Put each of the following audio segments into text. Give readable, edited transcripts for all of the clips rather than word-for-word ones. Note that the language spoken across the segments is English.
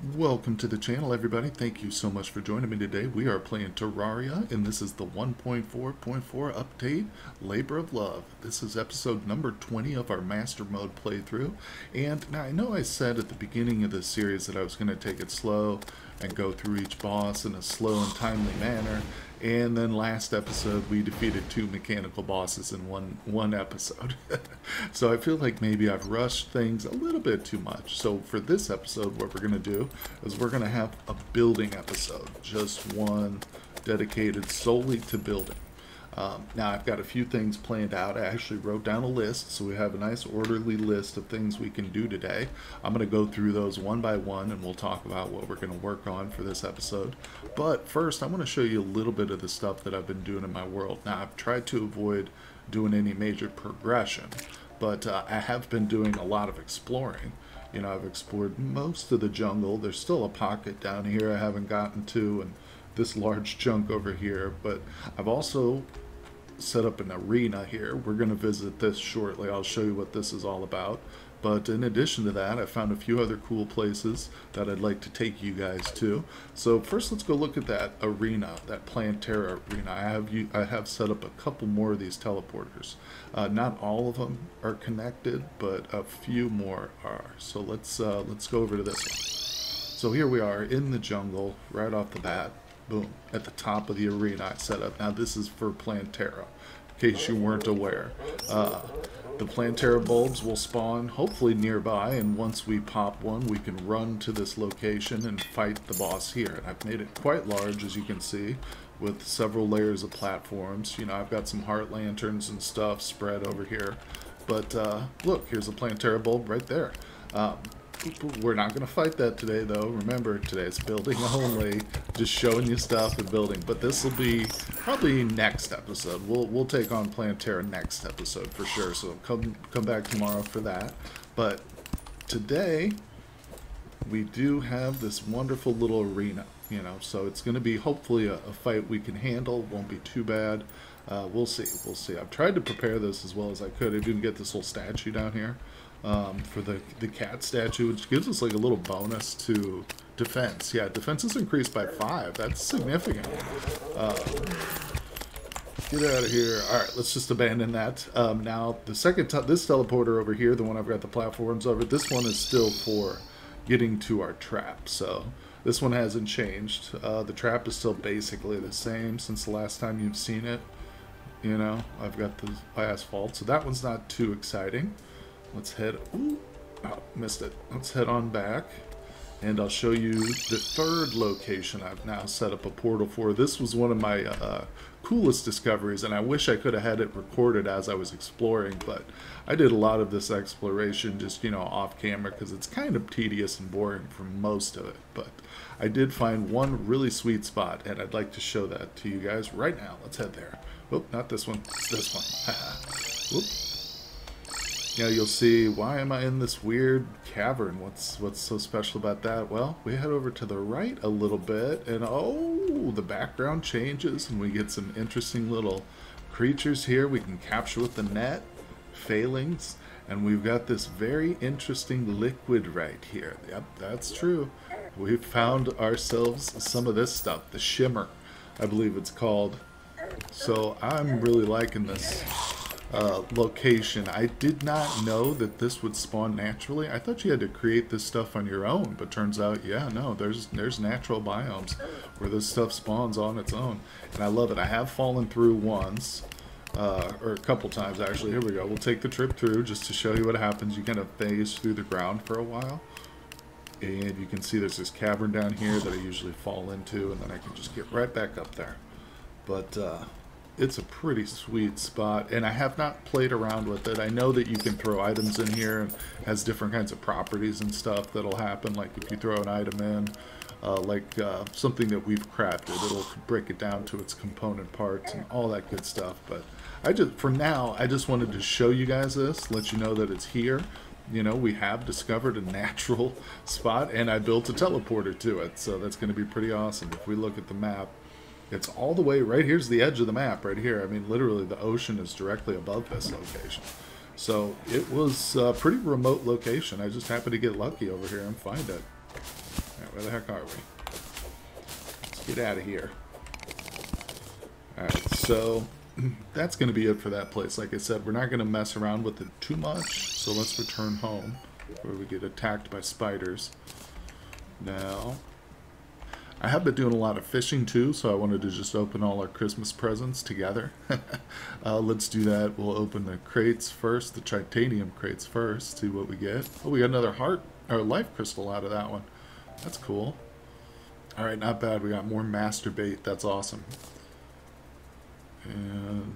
Welcome to the channel, everybody. Thank you so much for joining me today. We are playing Terraria, and this is the 1.4.4 update, Labor of Love. This is episode number 20 of our Master Mode playthrough. And now I know I said at the beginning of this series that I was going to take it slow and go through each boss in a slow and timely manner. And then last episode, we defeated two mechanical bosses in one episode. So I feel like maybe I've rushed things a little bit too much. So for this episode, what we're going to do is we're going to have a building episode. Just one dedicated solely to building. Now I've got a few things planned out. I actually wrote down a list, so we have a nice orderly list of things we can do today. I'm going to go through those one by one, and we'll talk about what we're going to work on for this episode. But first, I want to show you a little bit of the stuff that I've been doing in my world. Now I've tried to avoid doing any major progression, but I have been doing a lot of exploring. You know, I've explored most of the jungle. There's still a pocket down here I haven't gotten to, and this large chunk over here, but I've also set up an arena here. We're going to visit this shortly. I'll show you what this is all about. But in addition to that, I found a few other cool places that I'd like to take you guys to. So first, let's go look at that arena, that Terra arena. I have set up a couple more of these teleporters. Not all of them are connected, but a few more are. So let's go over to this one. So here we are in the jungle, right off the bat. Boom, at the top of the arena I set up. Now this is for Terra, in case you weren't aware. The Terra bulbs will spawn hopefully nearby, and once we pop one, we can run to this location and fight the boss here. And I've made it quite large, as you can see, with several layers of platforms. You know, I've got some heart lanterns and stuff spread over here. But look, here's a Terra bulb right there. We're not going to fight that today, though. Remember, today's building only, just showing you stuff and building. But this will be probably next episode. We'll take on Terra next episode for sure. So come back tomorrow for that. But today we do have this wonderful little arena. You know, so it's going to be hopefully a fight we can handle. Won't be too bad. We'll see. We'll see. I've tried to prepare this as well as I could. I didn't get this little statue down here. For the cat statue, which gives us like a little bonus to defense. Yeah, defense is increased by 5. That's significant. Get out of here. Alright, let's just abandon that. Now, the second this teleporter over here, the one I've got the platforms over, this one is still for getting to our trap. So this one hasn't changed. The trap is still basically the same since the last time you've seen it. You know, I've got the asphalt, so that one's not too exciting. Let's head, ooh, oh, missed it. Let's head on back, and I'll show you the third location I've now set up a portal for. This was one of my coolest discoveries, and I wish I could have had it recorded as I was exploring, but I did a lot of this exploration just, you know, off camera because it's kind of tedious and boring for most of it. But I did find one really sweet spot, and I'd like to show that to you guys right now. Let's head there. Oh, not this one. It's this one. Whoop. Yeah, you'll see, why am I in this weird cavern? What's so special about that? Well, we head over to the right a little bit, and oh, the background changes, and we get some interesting little creatures here we can capture with the net, failings, and we've got this very interesting liquid right here. Yep, that's true. We've found ourselves some of this stuff, the shimmer, I believe it's called. So I'm really liking this location. I did not know that this would spawn naturally. I thought you had to create this stuff on your own, but turns out, yeah, no, there's natural biomes where this stuff spawns on its own, and I love it. I have fallen through once, or a couple times actually. Here we go. We'll take the trip through just to show you what happens. You kind of phase through the ground for a while, and you can see there's this cavern down here that I usually fall into, and then I can just get right back up there. But it's a pretty sweet spot, and I have not played around with it. I know that you can throw items in here, and has different kinds of properties and stuff that'll happen. Like if you throw an item in, something that we've crafted, it'll break it down to its component parts and all that good stuff. But for now, I just wanted to show you guys this, let you know that it's here. You know, we have discovered a natural spot, and I built a teleporter to it, so that's going to be pretty awesome. If we look at the map, it's all the way right here's the edge of the map right here. I mean, literally the ocean is directly above this location. So it was a pretty remote location. I just happened to get lucky over here and find it. Alright, where the heck are we? Let's get out of here. Alright, so that's going to be it for that place. Like I said, we're not going to mess around with it too much, so let's return home, where we get attacked by spiders. Now, I have been doing a lot of fishing too, so I wanted to just open all our Christmas presents together. Let's do that. We'll open the crates first, the titanium crates first, see what we get. Oh, we got another heart, or life crystal out of that one. That's cool. Alright, not bad. We got more masturbate. That's awesome. And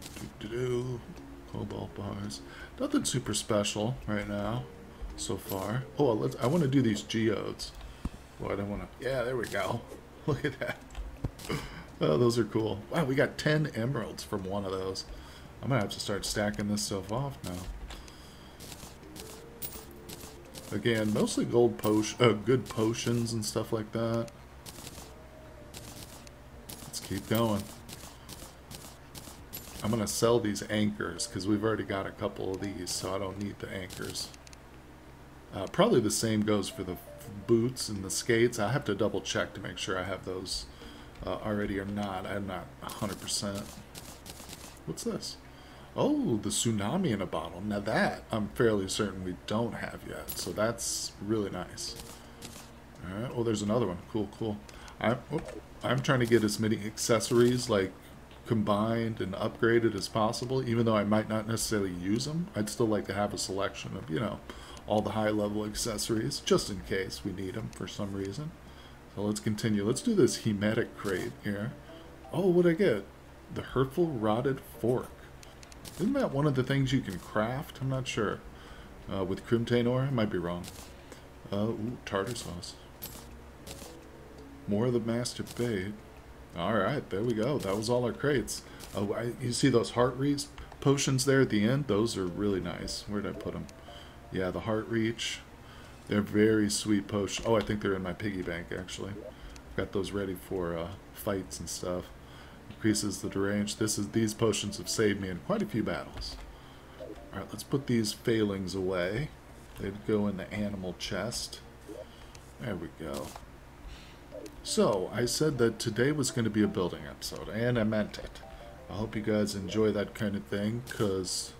cobalt bars. Nothing super special right now so far. Oh, I want to do these geodes. Well, I don't want to. Yeah, there we go. Look at that. Oh, those are cool. Wow, we got 10 emeralds from one of those. I'm gonna have to start stacking this stuff off now. Again, mostly gold good potions and stuff like that. Let's keep going. I'm going to sell these anchors because we've already got a couple of these, so I don't need the anchors. Probably the same goes for the boots and the skates. I have to double check to make sure I have those already or not. I'm not 100%. What's this? Oh, the tsunami in a bottle. Now that I'm fairly certain we don't have yet, so that's really nice. Alright, well there's another one. Cool, cool. I'm trying to get as many accessories like combined and upgraded as possible, even though I might not necessarily use them. I'd still like to have a selection of, you know, all the high level accessories just in case we need them for some reason. So let's continue. Let's do this hemetic crate here. Oh, what'd I get? The hurtful rotted fork. Isn't that one of the things you can craft? I'm not sure. With Crimtane ore? I might be wrong. Ooh, tartar sauce. More of the master bait. Alright, there we go. That was all our crates. Oh, you see those heart reach potions there at the end? Those are really nice. Where did I put them? Yeah, the heart reach. They're very sweet potions. Oh, I think they're in my piggy bank, actually. Got those ready for fights and stuff. Increases the deranged. These potions have saved me in quite a few battles. Alright, let's put these failings away. They'd go in the animal chest. There we go. So, I said that today was going to be a building episode, and I meant it. I hope you guys enjoy that kind of thing, because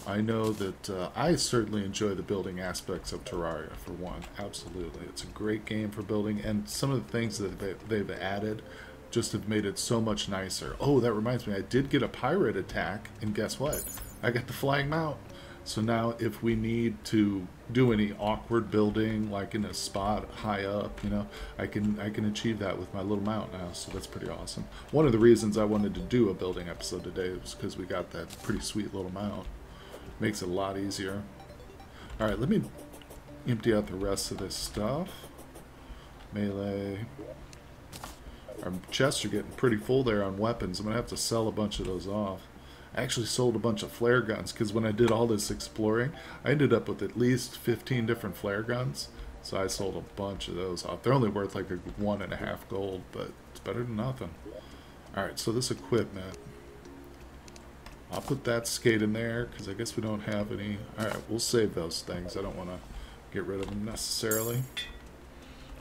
I know that I certainly enjoy the building aspects of Terraria, for one. Absolutely. It's a great game for building, and some of the things that they've added just have made it so much nicer. Oh, that reminds me, I did get a pirate attack, and guess what? I got the flying mount. So now if we need to do any awkward building, like in a spot high up, you know, I can achieve that with my little mount now, so that's pretty awesome. One of the reasons I wanted to do a building episode today was because we got that pretty sweet little mount. Makes it a lot easier. Alright, let me empty out the rest of this stuff. Melee. Our chests are getting pretty full there on weapons. I'm going to have to sell a bunch of those off. I actually sold a bunch of flare guns because when I did all this exploring, I ended up with at least 15 different flare guns. So I sold a bunch of those off. They're only worth like 1.5 gold, but it's better than nothing. Alright, so this equipment. I'll put that skate in there because I guess we don't have any. Alright, we'll save those things. I don't want to get rid of them necessarily.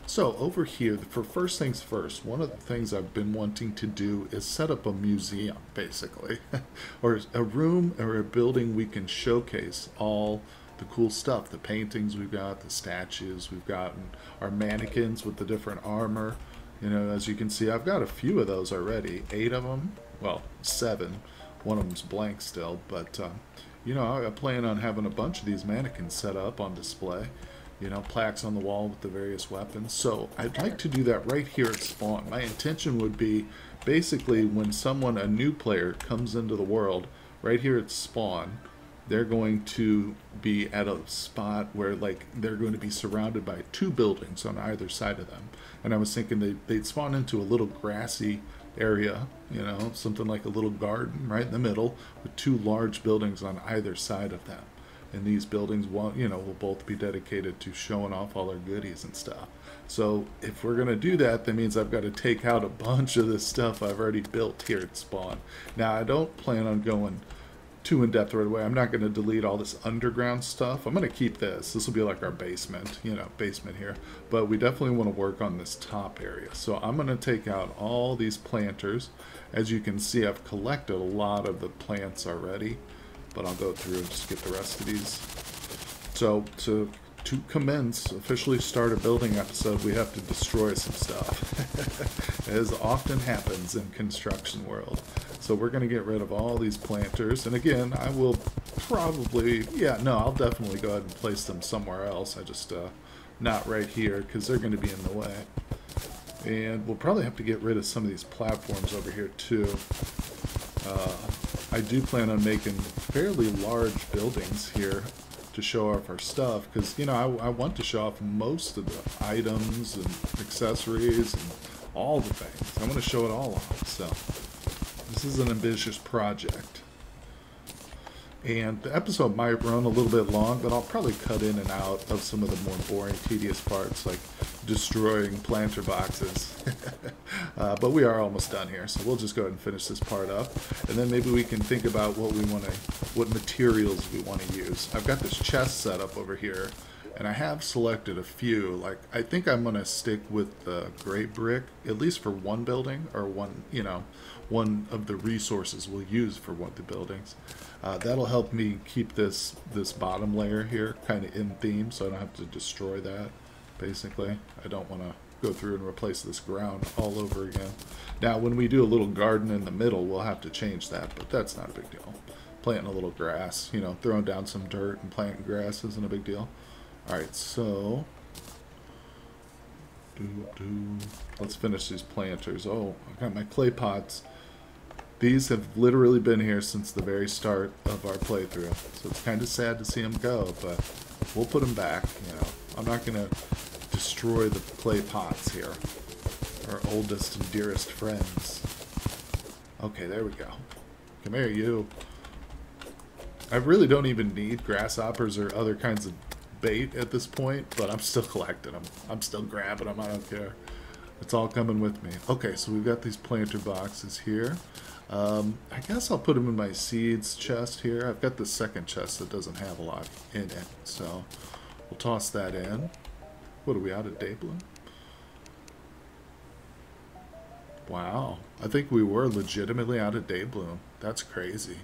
So over here, for first things first, one of the things I've been wanting to do is set up a museum, basically. Or a room or a building we can showcase all the cool stuff. The paintings we've got, the statues we've gotten, our mannequins with the different armor. You know, as you can see, I've got a few of those already. 8 of them. Well, 7. One of them's blank still. But, you know, I plan on having a bunch of these mannequins set up on display. You know, plaques on the wall with the various weapons. So I'd like to do that right here at spawn. My intention would be basically when a new player comes into the world, right here at spawn, they're going to be at a spot where like they're going to be surrounded by 2 buildings on either side of them. And I was thinking they'd spawn into a little grassy area, you know, something like a little garden right in the middle with 2 large buildings on either side of them. And these buildings, you know, will both be dedicated to showing off all our goodies and stuff. So if we're going to do that, that means I've got to take out a bunch of this stuff I've already built here at spawn. Now, I don't plan on going too in-depth right away. I'm not going to delete all this underground stuff. I'm going to keep this. This will be like our basement, you know, basement here. But we definitely want to work on this top area. So I'm going to take out all these planters. As you can see, I've collected a lot of the plants already, but I'll go through and just get the rest of these. So to commence, officially start a building episode, we have to destroy some stuff, as often happens in construction world. So we're going to get rid of all these planters, and again, I will probably, I'll definitely go ahead and place them somewhere else. I just, not right here, because they're going to be in the way. And we'll probably have to get rid of some of these platforms over here too. I do plan on making fairly large buildings here to show off our stuff, because, you know, I want to show off most of the items and accessories and all the things. I want to show it all off, so this is an ambitious project. And the episode might run a little bit long, but I'll probably cut in and out of some of the more boring, tedious parts, like destroying planter boxes. But we are almost done here, so we'll just go ahead and finish this part up, and then maybe we can think about what materials we want to use. I've got this chest set up over here, and I have selected a few. Like, I think I'm going to stick with the gray brick, at least for one building, or one of the resources we'll use for one of the buildings. That'll help me keep this bottom layer here kind of in theme, so I don't have to destroy that, basically. I don't want to go through and replace this ground all over again. Now, when we do a little garden in the middle, we'll have to change that, but that's not a big deal. Planting a little grass, you know, throwing down some dirt and planting grass isn't a big deal. Alright, so let's finish these planters. Oh, I got my clay pots. These have literally been here since the very start of our playthrough, so it's kind of sad to see them go, but we'll put them back. You know, I'm not going to destroy the clay pots here. Our oldest and dearest friends. Okay, there we go. Come here, you. I really don't even need grasshoppers or other kinds of bait at this point, but I'm still collecting them. I'm still grabbing them. I don't care. It's all coming with me. Okay, so we've got these planter boxes here. I guess I'll put them in my seeds chest here. I've got the second chest that doesn't have a lot in it, so we'll toss that in. What are we, out of day bloom? Wow, I think we were legitimately out of day bloom. That's crazy.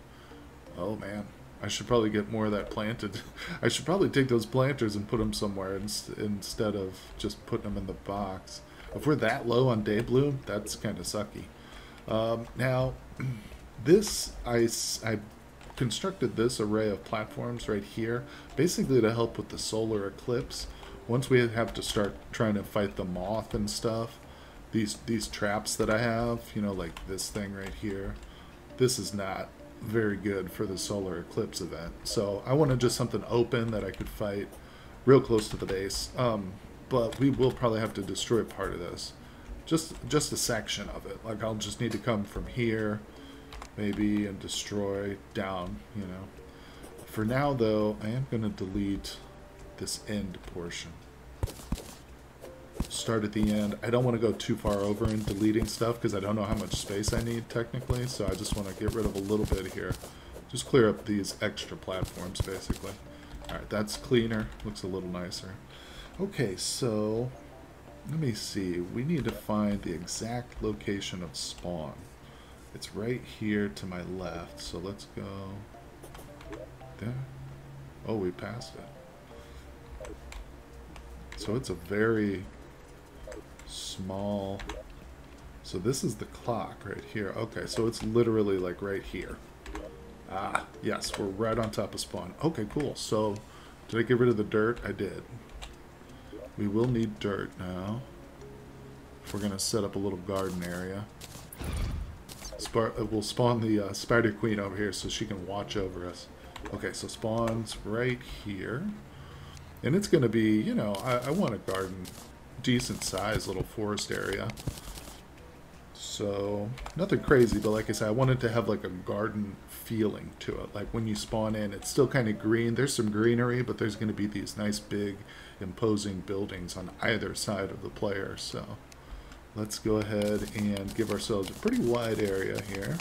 Oh man, I should probably get more of that planted. I should probably take those planters and put them somewhere instead of just putting them in the box. If we're that low on day bloom, that's kind of sucky. Now, this, I constructed this array of platforms right here, basically to help with the solar eclipse. Once we have to start trying to fight the moth and stuff, these traps that I have, you know, like this thing right here, this is not very good for the solar eclipse event. So I wanted just something open that I could fight real close to the base. But we will probably have to destroy part of this. Just a section of it. Like, I'll just need to come from here, maybe, and destroy down, you know. For now, though, I am going to delete this end portion. Start at the end. I don't want to go too far over in deleting stuff because I don't know how much space I need technically, so I just want to get rid of a little bit here. Just clear up these extra platforms, basically. Alright, that's cleaner. Looks a little nicer. Okay, so let me see. We need to find the exact location of spawn. It's right here to my left, so let's go there. Oh, we passed it. So it's a very small... So this is the clock right here. Okay, so it's literally like right here. Ah, yes, we're right on top of spawn. Okay, cool. So, did I get rid of the dirt? I did. We will need dirt now. If we're going to set up a little garden area. We'll spawn the Spider Queen over here so she can watch over us. Okay, so spawn's right here. And it's going to be, you know, I want a garden, decent size little forest area. So, nothing crazy, but like I said, I wanted to have like a garden feeling to it. Like when you spawn in, it's still kind of green. There's some greenery, but there's going to be these nice big imposing buildings on either side of the player. So, let's go ahead and give ourselves a pretty wide area here.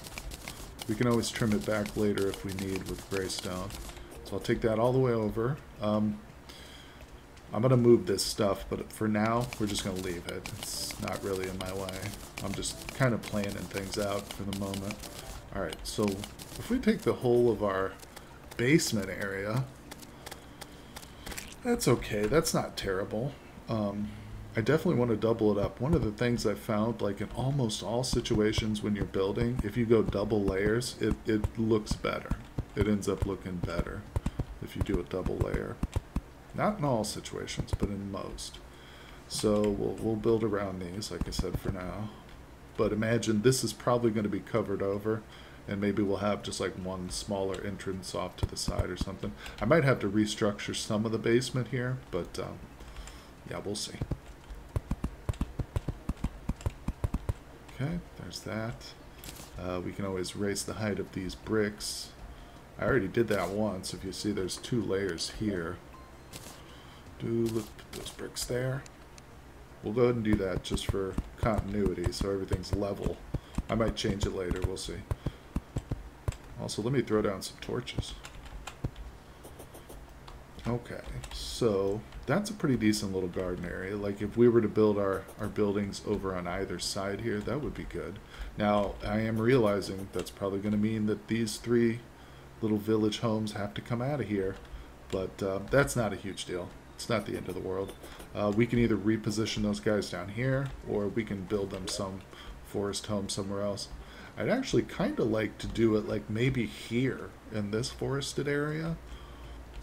We can always trim it back later if we need with gray stone. So I'll take that all the way over. I'm going to move this stuff, but for now, we're just going to leave it. It's not really in my way. I'm just kind of planning things out for the moment. Alright, so if we take the whole of our basement area, that's okay. That's not terrible. I definitely want to double it up. One of the things I found, like in almost all situations when you're building, if you go double layers, it looks better. It ends up looking better if you do a double layer. Not in all situations, but in most. So we'll build around these, like I said, for now. But imagine this is probably going to be covered over, and maybe we'll have just like one smaller entrance off to the side or something. I might have to restructure some of the basement here, but yeah, we'll see. Okay, there's that. We can always raise the height of these bricks. I already did that once. If you see, there's 2 layers here. Look at those bricks there. We'll go ahead and do that just for continuity, so everything's level. I might change it later, we'll see. Also, let me throw down some torches. Okay, so that's a pretty decent little garden area. Like if we were to build our buildings over on either side here, that would be good. Now, I am realizing that's probably going to mean that these 3 little village homes have to come out of here, but that's not a huge deal. It's not the end of the world. We can either reposition those guys down here, or we can build them some forest home somewhere else. I'd actually kind of like to do it like maybe here in this forested area,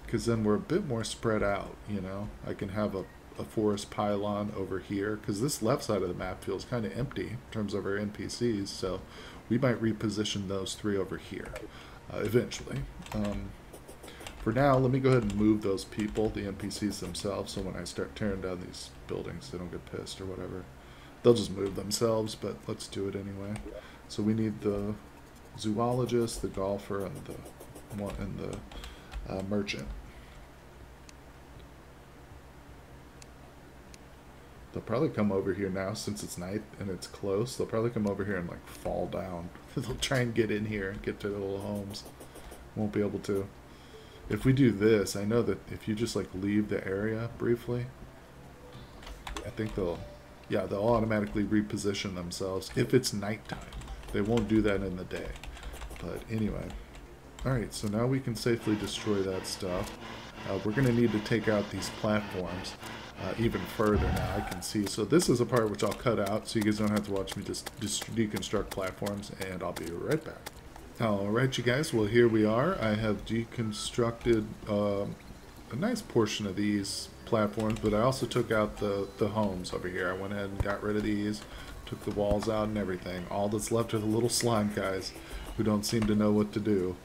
because then we're a bit more spread out, you know. I can have a forest pylon over here, because this left side of the map feels kind of empty in terms of our NPCs, so we might reposition those 3 over here eventually. For now, let me go ahead and move those people, the NPCs themselves, so when I start tearing down these buildings, they don't get pissed or whatever. They'll just move themselves, but let's do it anyway. So we need the zoologist, the golfer, and the merchant. They'll probably come over here now since it's night and it's close. They'll probably come over here and like fall down. They'll try and get in here and get to their little homes. Won't be able to. If we do this, I know that if you just like leave the area briefly, I think they'll automatically reposition themselves if it's nighttime. They won't do that in the day. But anyway. Alright, so now we can safely destroy that stuff. We're going to need to take out these platforms even further now, I can see. So this is a part which I'll cut out so you guys don't have to watch me just deconstruct platforms, and I'll be right back. Alright, you guys, well here we are. I have deconstructed a nice portion of these platforms, but I also took out the homes over here. I went ahead and got rid of these, took the walls out and everything. All that's left are the little slime guys who don't seem to know what to do.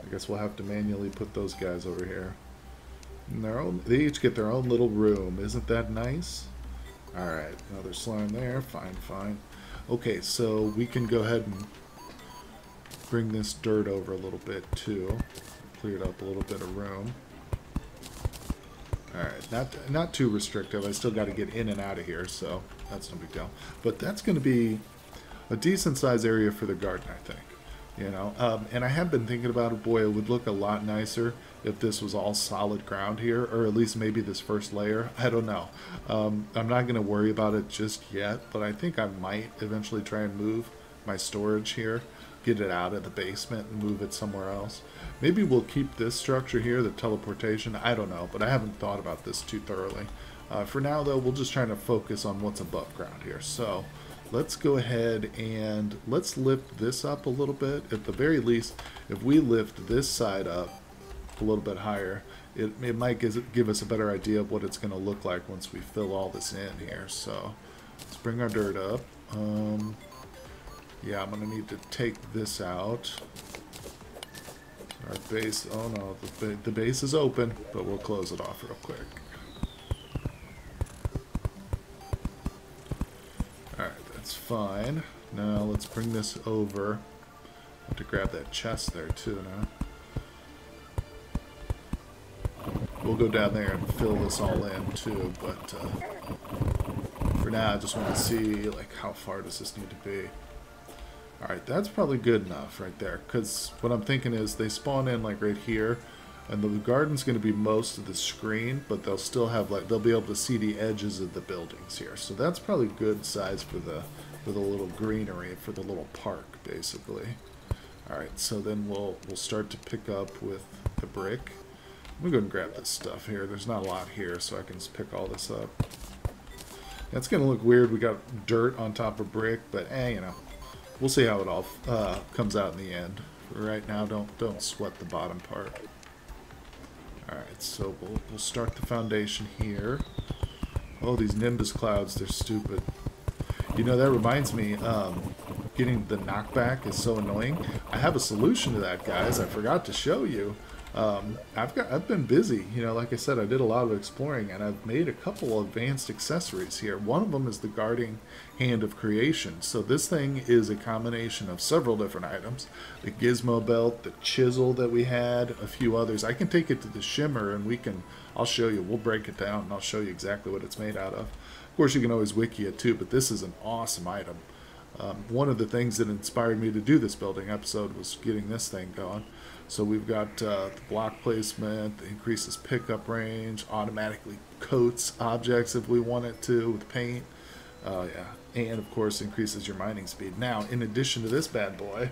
I guess we'll have to manually put those guys over here. And they each get their own little room. Isn't that nice? Alright, another slime there. Fine, fine. Okay, so we can go ahead and bring this dirt over a little bit too. Cleared up a little bit of room. Alright, not too restrictive. I still got to get in and out of here, so that's no big deal. But that's going to be a decent sized area for the garden, I think. You know, and I have been thinking about it. Boy, it would look a lot nicer if this was all solid ground here, or at least maybe this first layer. I don't know. I'm not going to worry about it just yet, but I think I might eventually try and move my storage here, get it out of the basement and move it somewhere else. Maybe we'll keep this structure here, the teleportation. I don't know, but I haven't thought about this too thoroughly. For now, though, we'll just try to focus on what's above ground here. So let's go ahead and let's lift this up a little bit. At the very least, if we lift this side up a little bit higher, it might give us a better idea of what it's going to look like once we fill all this in here. So let's bring our dirt up. Yeah, I'm going to need to take this out. Our base, oh no, the base is open, but we'll close it off real quick. That's fine. Now let's bring this over. I have to grab that chest there too now. We'll go down there and fill this all in too, but for now I just want to see like how far does this need to be. Alright, that's probably good enough right there. Because what I'm thinking is they spawn in like right here. And the garden's going to be most of the screen, but they'll still have like they'll be able to see the edges of the buildings here. So that's probably good size for the little greenery, for the little park, basically. All right, so then we'll start to pick up with the brick. I'm gonna go and grab this stuff here. There's not a lot here, so I can just pick all this up. That's gonna look weird. We got dirt on top of brick, but you know, we'll see how it all comes out in the end. For right now, don't sweat the bottom part. Alright, so we'll start the foundation here. Oh, these Nimbus clouds, they're stupid. You know, that reminds me, getting the knockback is so annoying. I have a solution to that, guys. I forgot to show you. I've been busy. You know, like I said, I did a lot of exploring, and I've made a couple of advanced accessories here. One of them is the guarding hand of creation. So this thing is a combination of several different items. The gizmo belt, the chisel that we had, a few others. I can take it to the shimmer, and I'll show you. We'll break it down, and I'll show you exactly what it's made out of. Of course, you can always wiki it too, but this is an awesome item. One of the things that inspired me to do this building episode was getting this thing going. So we've got the block placement, that increases pickup range, automatically coats objects if we want it to with paint. Yeah, and of course increases your mining speed. Now, in addition to this bad boy,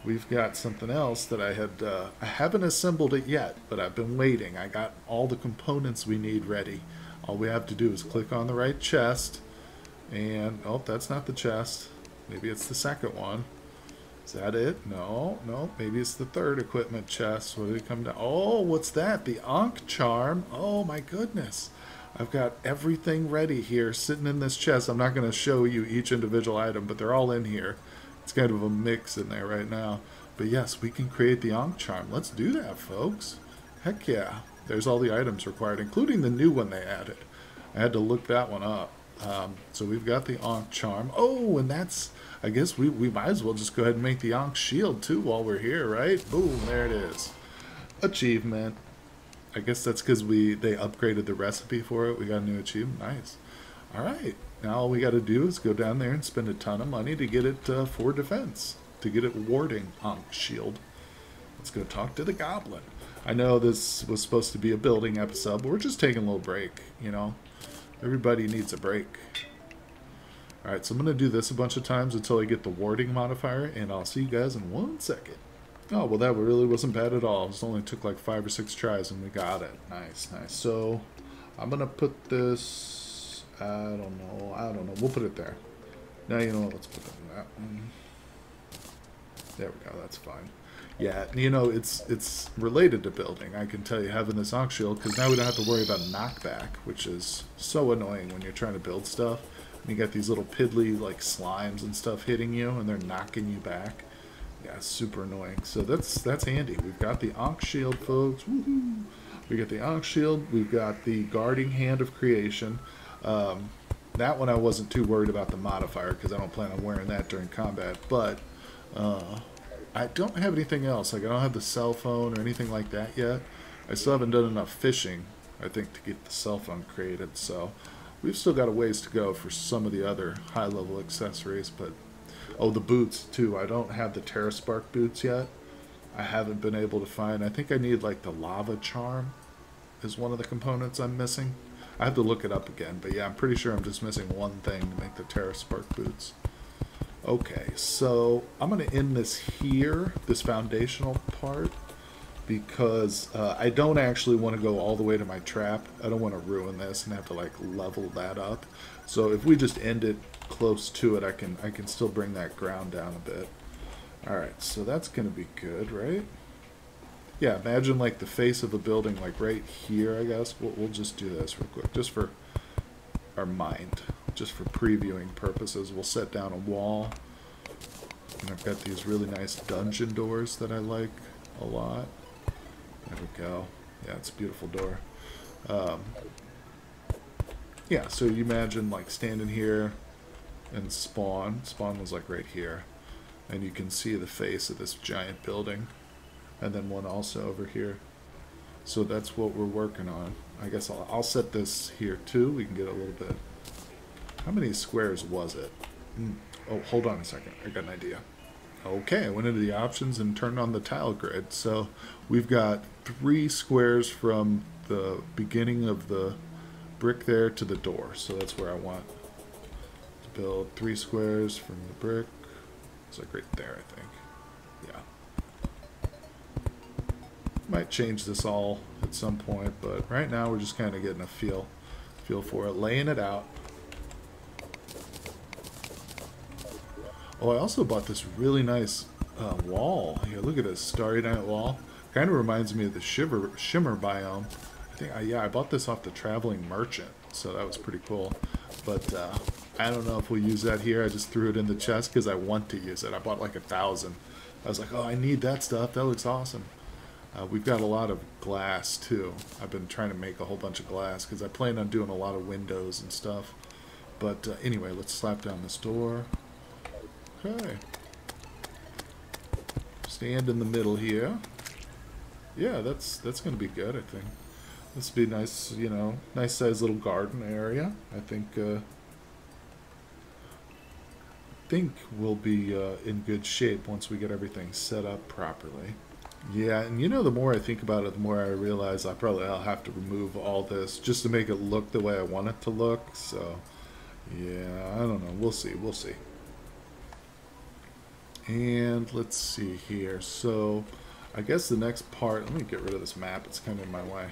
we've got something else that I haven't assembled it yet, but I've been waiting. I got all the components we need ready. All we have to do is click on the right chest, and oh, that's not the chest. Maybe it's the second one. Is that it? No, maybe it's the third equipment chest. What did it come down? Oh, what's that? The Ankh charm. Oh my goodness. I've got everything ready here sitting in this chest. I'm not going to show you each individual item, but they're all in here. It's kind of a mix in there right now. But yes, we can create the Ankh charm. Let's do that, folks. Heck yeah. There's all the items required, including the new one they added. I had to look that one up. So we've got the Ankh charm. Oh, and that's... I guess we might as well just go ahead and make the Ankh shield too while we're here, right? Boom, there it is. Achievement. I guess that's because they upgraded the recipe for it. We got a new achievement. Nice. Alright. Now all we got to do is go down there and spend a ton of money to get it for defense. To get it warding Ankh shield. Let's go talk to the goblin. I know this was supposed to be a building episode, but we're just taking a little break, you know. Everybody needs a break. Alright, so I'm going to do this a bunch of times until I get the warding modifier, and I'll see you guys in 1 second. Oh, well that really wasn't bad at all. It only took like 5 or 6 tries and we got it. Nice, nice. So, I'm going to put this, I don't know. We'll put it there. Now you know what, let's put it in that one. There we go, that's fine. Yeah, you know, it's related to building. I can tell you, having this Ankh shield, because now we don't have to worry about knockback, which is so annoying when you're trying to build stuff. And you got these little piddly, like, slimes and stuff hitting you, and they're knocking you back. Yeah, super annoying. So that's handy. We've got the Ankh shield, folks. Woohoo! We got the Ankh shield. We've got the guarding hand of creation. That one I wasn't too worried about the modifier, because I don't plan on wearing that during combat. But I don't have anything else. Like, I don't have the cell phone or anything like that yet. I still haven't done enough fishing, I think, to get the cell phone created. So we've still got a ways to go for some of the other high-level accessories. But oh, the boots, too. I don't have the Terra Spark boots yet. I haven't been able to find. I think I need, like, the lava charm is one of the components I'm missing. I have to look it up again. But, yeah, I'm pretty sure I'm just missing one thing to make the Terra Spark boots. Okay, so I'm going to end this here, this foundational part, because I don't actually want to go all the way to my trap. I don't want to ruin this and have to, like, level that up. So if we just end it close to it, I can still bring that ground down a bit. Alright, so that's going to be good, right? Yeah, imagine, like, the face of a building, like, right here, I guess. We'll just do this real quick, just for our mind. Just for previewing purposes. We'll set down a wall. And I've got these really nice dungeon doors that I like a lot. There we go. Yeah, it's a beautiful door. Yeah, so you imagine like standing here and spawn. Spawn was like right here. And you can see the face of this giant building. And then one also over here. So that's what we're working on. I guess I'll set this here too. We can get a little bit. How many squares was it? Oh, hold on a second. I got an idea. Okay, I went into the options and turned on the tile grid. So we've got 3 squares from the beginning of the brick there to the door. So that's where I want to build 3 squares from the brick. It's like right there, I think. Yeah. Might change this all at some point, but right now we're just kind of getting a feel for it, laying it out. Oh, I also bought this really nice wall. Here, look at this Starry Night wall. Kind of reminds me of the Shimmer biome. I think, yeah, I bought this off the Traveling Merchant, so that was pretty cool. But I don't know if we'll use that here. I just threw it in the chest because I want to use it. I bought like 1,000. I was like, oh, I need that stuff. That looks awesome. We've got a lot of glass, too. I've been trying to make a whole bunch of glass because I plan on doing a lot of windows and stuff. But anyway, let's slap down this door. Okay. Stand in the middle here. Yeah, that's going to be good, I think. This would be nice, you know, nice sized little garden area. I think we'll be in good shape once we get everything set up properly. Yeah, and you know, the more I think about it, the more I realize I'll have to remove all this just to make it look the way I want it to look. So, yeah, I don't know. We'll see. We'll see. And let's see here. So, I guess the next part, let me get rid of this map. It's kind of in my way.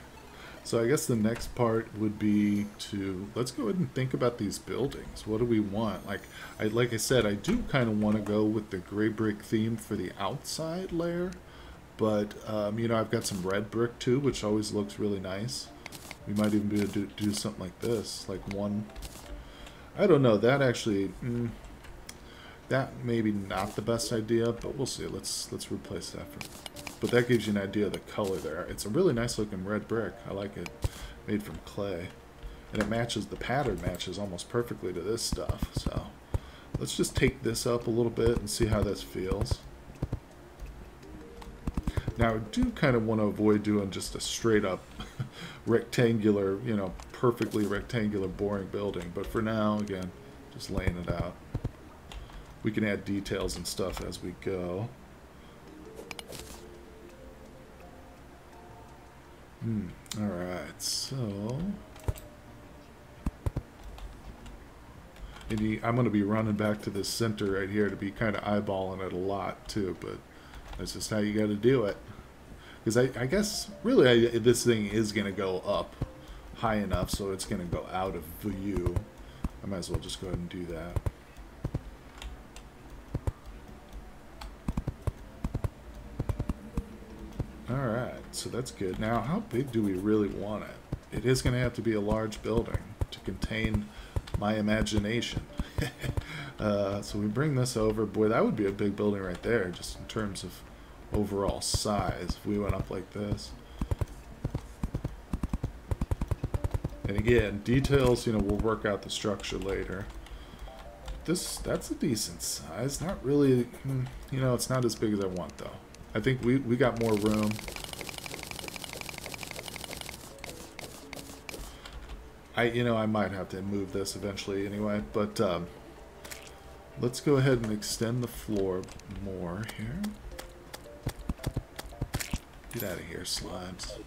So I guess the next part would be to, let's go ahead and think about these buildings. What do we want? Like I said, I do kind of want to go with the gray brick theme for the outside layer. But, you know, I've got some red brick too, which always looks really nice. We might even be able to do something like this. Like one, I don't know, that actually, that maybe not the best idea, but we'll see. Let's replace that but that gives you an idea of the color there. It's a really nice looking red brick. I like it. Made from clay. And it matches, the pattern matches almost perfectly to this stuff. So let's just take this up a little bit and see how this feels. Now I do kind of want to avoid doing just a straight up rectangular, you know, perfectly rectangular boring building. But for now, again, just laying it out. We can add details and stuff as we go. Alright, so... I'm going to be running back to this center right here to be kind of eyeballing it a lot too, but that's just how you got to do it. Because I guess, really, this thing is going to go up high enough so it's going to go out of view. I might as well just go ahead and do that. Alright, so that's good. Now, how big do we really want it? It is going to have to be a large building to contain my imagination. So we bring this over. Boy, that would be a big building right there, just in terms of overall size, if we went up like this. And again, details, you know, we'll work out the structure later. That's a decent size. Not really, you know, it's not as big as I want, though. I think we got more room. I might have to move this eventually anyway, but let's go ahead and extend the floor more here. Get out of here, slimes.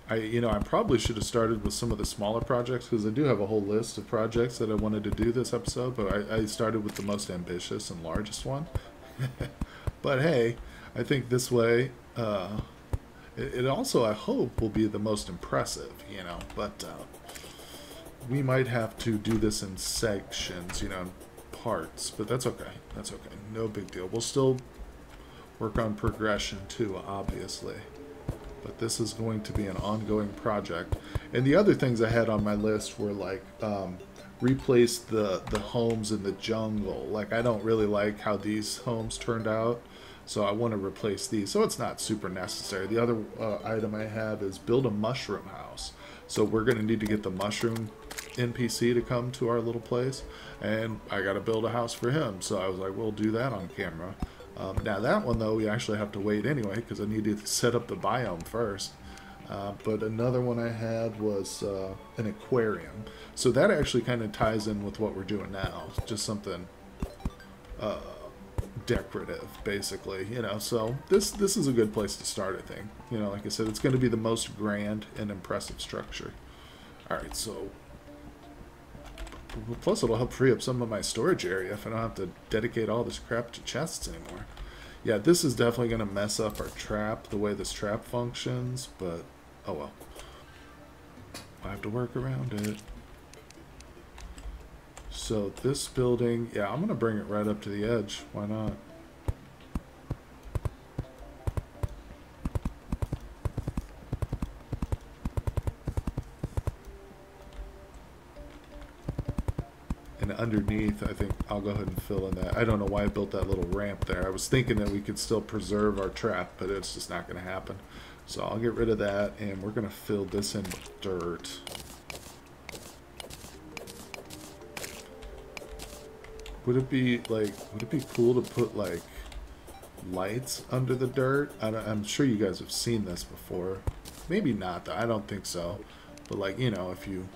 I probably should have started with some of the smaller projects, because I do have a whole list of projects that I wanted to do this episode, but I started with the most ambitious and largest one. But hey, I think this way, it also, I hope, will be the most impressive, you know, but we might have to do this in sections, you know, parts, but that's okay. That's okay. No big deal. We'll still work on progression too, obviously. But this is going to be an ongoing project. And the other things I had on my list were like replace the homes in the jungle. Like, I don't really like how these homes turned out, so I want to replace these. So it's not super necessary. The other item I have is build a mushroom house. So we're going to need to get the mushroom NPC to come to our little place, and I got to build a house for him. So I was like, we'll do that on camera. Now that one, though, we actually have to wait anyway, because I need to set up the biome first. But another one I had was an aquarium. So that actually kind of ties in with what we're doing now. Just something decorative, basically, you know. So this is a good place to start, I think. You know, like I said, it's going to be the most grand and impressive structure. All right, so plus it'll help free up some of my storage area if I don't have to dedicate all this crap to chests anymore. Yeah, this is definitely going to mess up our trap, the way this trap functions, but oh well. I have to work around it. So this building, yeah, I'm going to bring it right up to the edge. Why not? And underneath, I think I'll go ahead and fill in that. I don't know why I built that little ramp there. I was thinking that we could still preserve our trap, but it's just not going to happen. So I'll get rid of that, and we're going to fill this in with dirt. Would it be cool to put like lights under the dirt? I'm sure you guys have seen this before. Maybe not, though. I don't think so. But like, you know, if you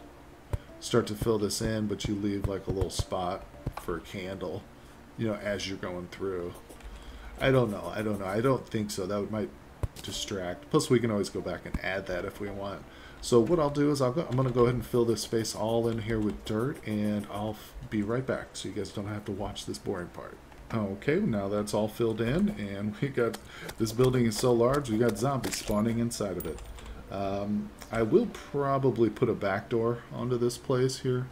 start to fill this in, but you leave like a little spot for a candle, you know, as you're going through. I don't know. I don't think so. That might distract. Plus, we can always go back and add that if we want. So what I'll do is I'm going to go ahead and fill this space all in here with dirt, and I'll be right back so you guys don't have to watch this boring part. Okay, now that's all filled in, and we got, this building is so large, we got zombies spawning inside of it. I will probably put a back door onto this place here,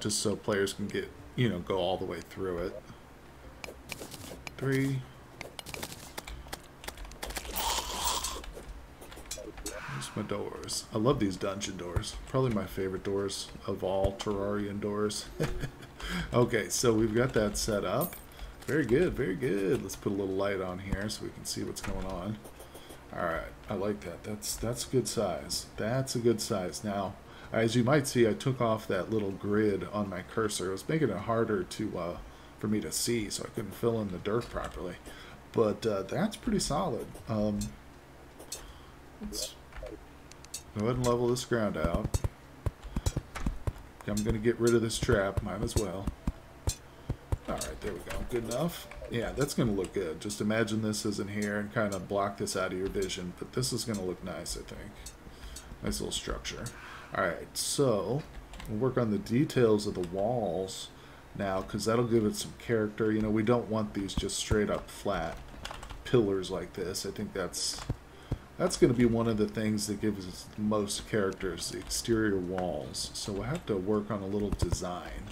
just so players can get, you know, go all the way through it. 3. My doors. I love these dungeon doors. Probably my favorite doors of all Terrarian doors. Okay, so we've got that set up. Very good, very good. Let's put a little light on here so we can see what's going on. Alright, I like that. That's a good size. That's a good size. Now, as you might see, I took off that little grid on my cursor. It was making it harder to for me to see, so I couldn't fill in the dirt properly. But that's pretty solid. Let's go ahead and level this ground out. I'm going to get rid of this trap. Might as well. Alright, there we go. Good enough. Yeah, that's going to look good. Just imagine this isn't here and kind of block this out of your vision. But this is going to look nice, I think. Nice little structure. Alright, so we'll work on the details of the walls now, because that'll give it some character. You know, we don't want these just straight up flat pillars like this. I think that's going to be one of the things that gives us the most characters, the exterior walls. So we'll have to work on a little design.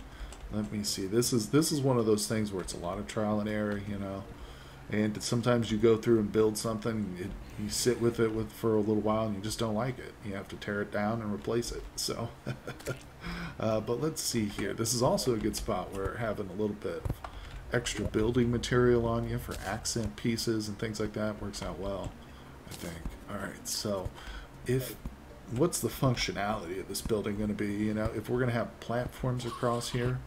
Let me see. This is one of those things where it's a lot of trial and error, you know. And sometimes you go through and build something, you sit with it for a little while, and you just don't like it. You have to tear it down and replace it. So, but let's see here. This is also a good spot where having a little bit of extra building material on you for accent pieces and things like that works out well, I think. Alright, so what's the functionality of this building going to be? You know, if we're going to have platforms across here,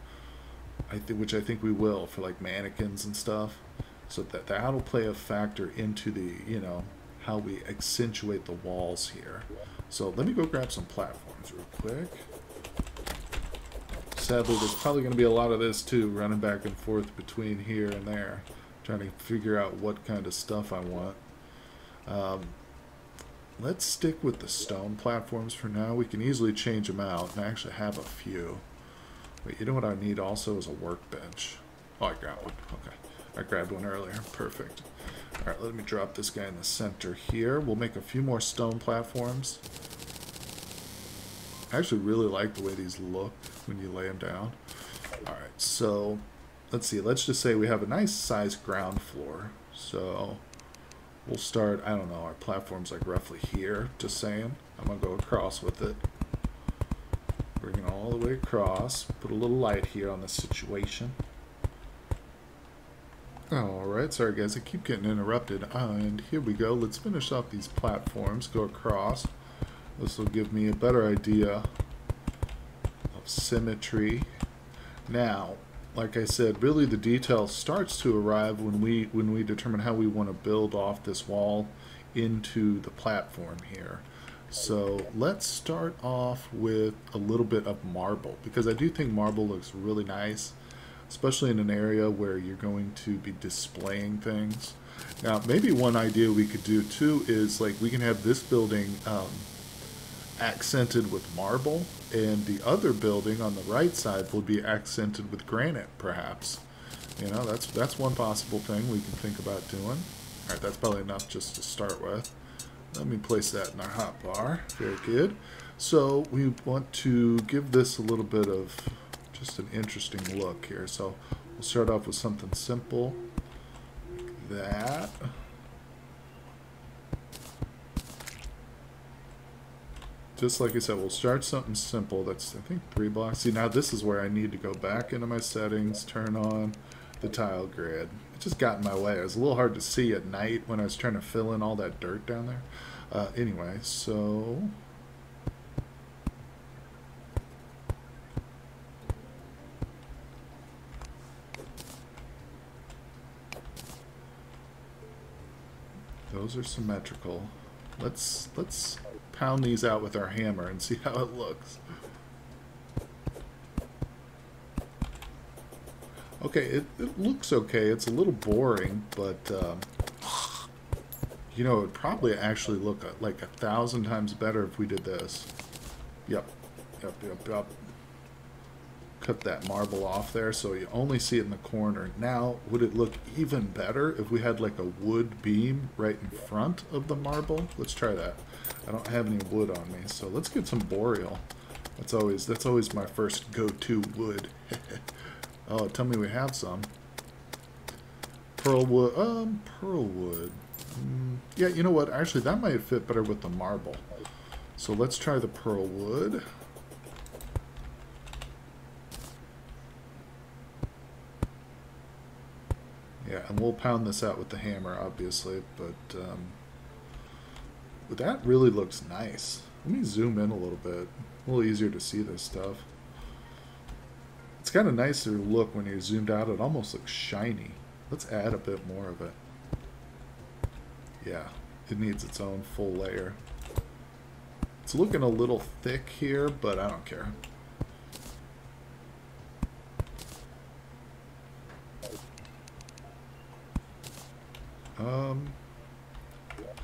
which I think we will for like mannequins and stuff, so that'll play a factor into the, you know, how we accentuate the walls here. So let me go grab some platforms real quick. Sadly, there's probably going to be a lot of this too, running back and forth between here and there, trying to figure out what kind of stuff I want. Let's stick with the stone platforms for now. We can easily change them out, and I actually have a few. Wait, you know what I need also is a workbench. Oh, I got one. Okay. I grabbed one earlier. Perfect. Alright, let me drop this guy in the center here. We'll make a few more stone platforms. I actually really like the way these look when you lay them down. Alright, so let's see. Let's just say we have a nice sized ground floor. So we'll start, I don't know, our platform's like roughly here, just saying. I'm going to go across with it. Bring it all the way across. Put a little light here on the situation. Alright, sorry guys, I keep getting interrupted. And here we go. Let's finish off these platforms. Go across. This will give me a better idea of symmetry. Now, like I said, really the detail starts to arrive when we determine how we want to build off this wall into the platform here. So let's start off with a little bit of marble, because I do think marble looks really nice. especially in an area where you're going to be displaying things. Now, maybe one idea we could do too is like we can have this building accented with marble, and the other building on the right side will be accented with granite, perhaps. You know, that's one possible thing we can think about doing. All right, that's probably enough just to start with. Let me place that in our hotbar. Very good. So we want to give this a little bit of just an interesting look here. So we'll start off with something simple like that. Just like I said, we'll start something simple. That's, I think, 3 blocks. See, now this is where I need to go back into my settings, turn on the tile grid. It just got in my way. It was a little hard to see at night when I was trying to fill in all that dirt down there. Anyway, so those are symmetrical. Let's pound these out with our hammer and see how it looks. Okay, it looks okay. It's a little boring, but you know, it would probably actually look like 1,000 times better if we did this. Yep. Cut that marble off there so you only see it in the corner. Now, would it look even better if we had like a wood beam right in front of the marble? Let's try that. I don't have any wood on me, so let's get some boreal. That's always my first go-to wood. Oh, tell me we have some. Pearl wood. Yeah, you know what? Actually, that might fit better with the marble. So let's try the pearl wood. Yeah, and we'll pound this out with the hammer, obviously, but that really looks nice. Let me zoom in a little bit. A little easier to see this stuff. It's kind of nicer to look when you're zoomed out. It almost looks shiny. Let's add a bit more of it. Yeah, it needs its own full layer. It's looking a little thick here, but I don't care.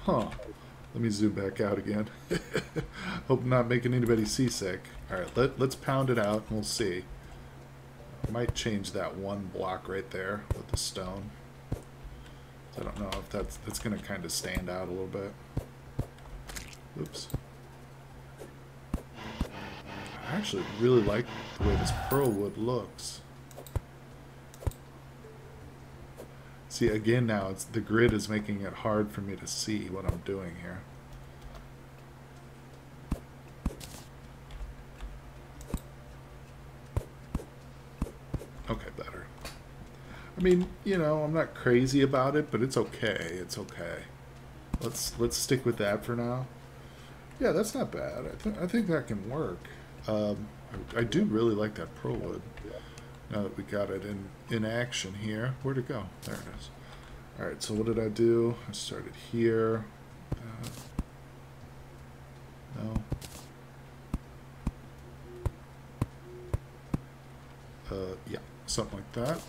Huh. Let me zoom back out again. Hope I'm not making anybody seasick. Alright, let's pound it out and we'll see. I might change that one block right there with the stone. I don't know if that's going to kind of stand out a little bit. Oops. I actually really like the way this pearl wood looks. See, again now, the grid is making it hard for me to see what I'm doing here. Okay, better. I mean, you know, I'm not crazy about it, but it's okay. It's okay. Let's stick with that for now. Yeah, that's not bad. I think that can work. I do really like that pearl wood. Now that we got it in action here. Where'd it go? There it is. Alright, so what did I do? I started here. No. Yeah, something like that.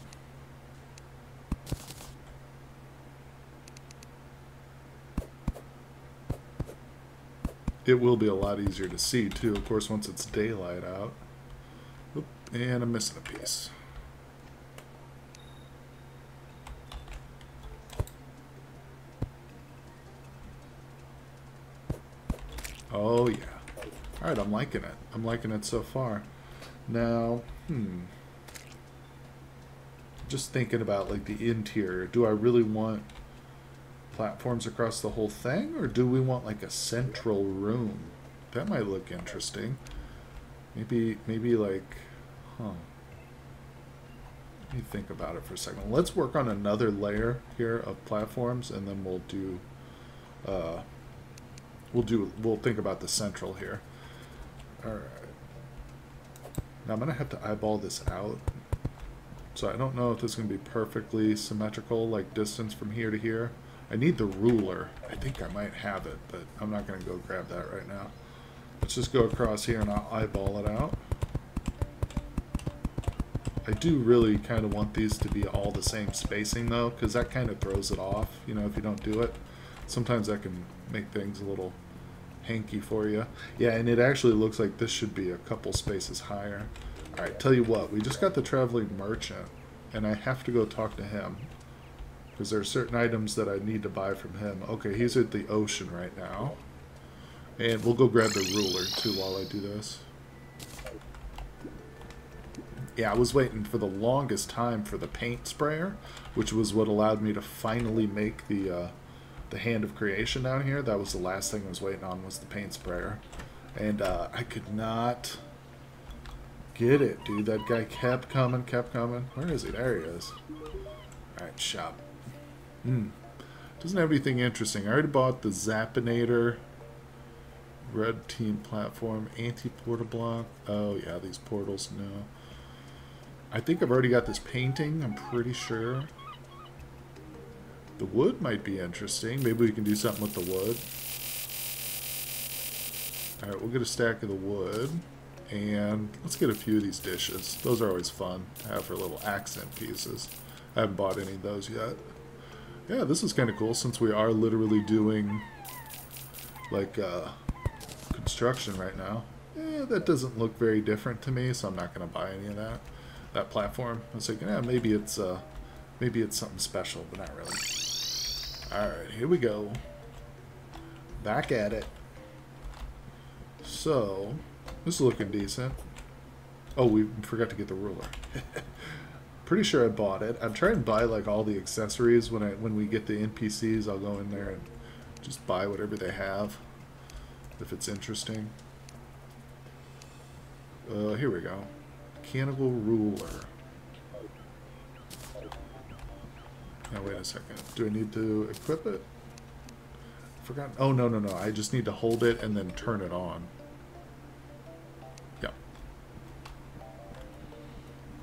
It will be a lot easier to see too, of course, once it's daylight out. Oop, and I'm missing a piece. Oh yeah. Alright, I'm liking it. I'm liking it so far. Now, just thinking about like the interior. Do I really want platforms across the whole thing, or do we want like a central room? That might look interesting. Maybe like, Let me think about it for a second. Let's work on another layer here of platforms, and then we'll think about the central here. All right. Now I'm gonna have to eyeball this out. So I don't know if this is gonna be perfectly symmetrical, like distance from here to here. I need the ruler. I think I might have it, but I'm not gonna go grab that right now. Let's just go across here and I'll eyeball it out. I do really kind of want these to be all the same spacing though, because that kind of throws it off, you know, if you don't do it. Sometimes that can make things a little hanky for you. Yeah, and it actually looks like this should be a couple spaces higher. Alright, tell you what, we just got the traveling merchant, and I have to go talk to him. Because there are certain items that I need to buy from him. Okay, he's at the ocean right now. And we'll go grab the ruler, too, while I do this. Yeah, I was waiting for the longest time for the paint sprayer, which was what allowed me to finally make the hand of creation down here. That was the last thing I was waiting on, was the paint sprayer. And I could not get it, dude. That guy kept coming, kept coming. Where is he? There he is. Alright, shop. Doesn't have anything interesting. I already bought the Zappinator, red team platform, anti-portal block. Oh yeah, these portals, no. I think I've already got this painting, I'm pretty sure. The wood might be interesting. Maybe we can do something with the wood. Alright, we'll get a stack of the wood. And let's get a few of these dishes. Those are always fun to have for little accent pieces. I haven't bought any of those yet. Yeah, this is kind of cool since we are literally doing like construction right now. Yeah, that doesn't look very different to me, so I'm not going to buy any of that. That platform. I was thinking, yeah, maybe it's something special, but not really. Alright, here we go. Back at it. So, this is looking decent. Oh, we forgot to get the ruler. Pretty sure I bought it. I'm trying to buy like all the accessories when we get the NPCs. I'll go in there and just buy whatever they have if it's interesting. Here we go. Mechanical ruler. Now wait a second. Do I need to equip it? Forgot. Oh no. I just need to hold it and then turn it on. Yep.